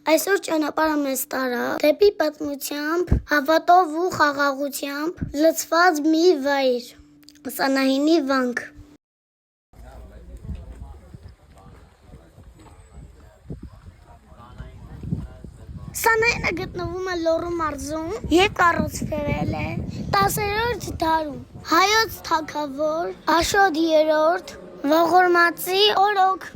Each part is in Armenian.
Այսօր ճանապարհը մեզ տարավ դեպի պատմությամբ, հավատով ու խաղաղությամբ լցված մի վայր, Սանահինի վանք։ Սանահինը գտնվում է Լոռու մարզում և կառուցվել է 10-րդ դարում հայոց թագավոր Աշոտ 3-րդ Ողորմածի օրոք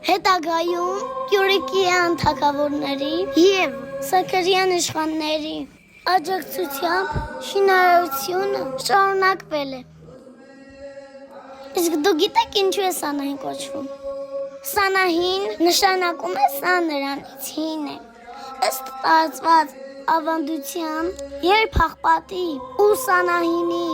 հետագայում Կյուրիկյան թագավորների և Սաքարյան իշխանների աջակցությամբ շինարարությունը շարունակվել է։ Իսկ դու գիտեք ինչու է Սանահին կոչվում։ Սանահին նշանակում է սա նրանից հին է։ Ըստ տարածված ավանդության, երբ Աղբատի ու Սանահինի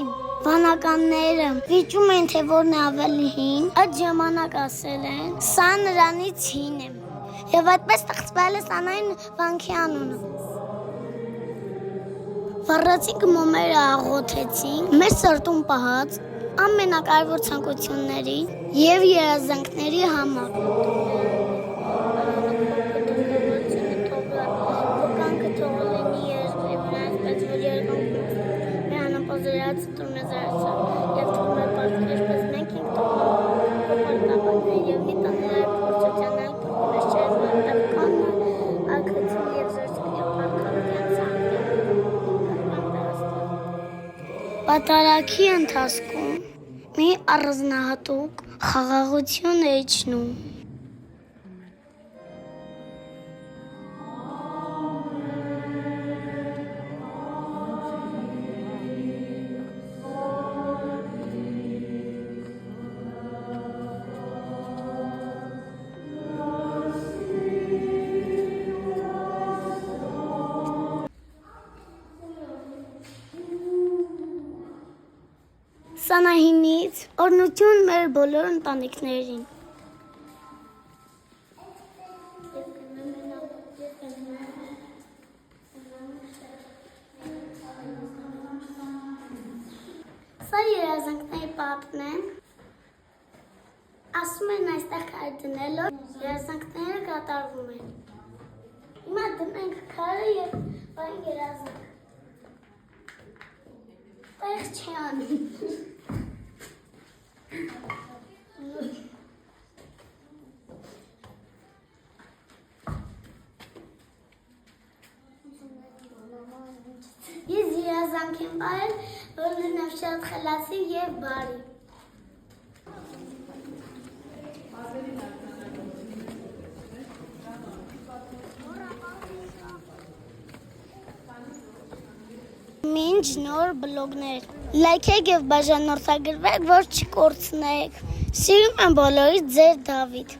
վանականները վիճում են, թե որն է ավելի հին, այդ ժամանակ ասել են, սա նրանից հին է, և այդպես ստեղծվել է Սանահին վանքի անունը։ Վառածի գմոմերը աղոթեցին մեր սրտում պահած ամենակարևոր ցանկությունների և երազանքների համար։ Պատարագի ընթացքում մի առանձնահատուկ խաղաղություն է իջնում։ Սանահինից օրհնություն մեր բոլոր ընտանիքներին։ Սա երազանքների պատն է։ Ասում են այստեղ քար դնելով երազանքները կատարվում են։ Հիմա դնենք քարը և բային երազանք։ Տեղ չի անի։ Ես երազանք եմ պահել, որ լինեմ շատ խելացի և բարի։ Մինչ նոր բլոգներ, լայքեք և բաժանորդագրվեք, որ չկորցնեք։ Սիրում եմ բոլորից, ձեր Դավիթ։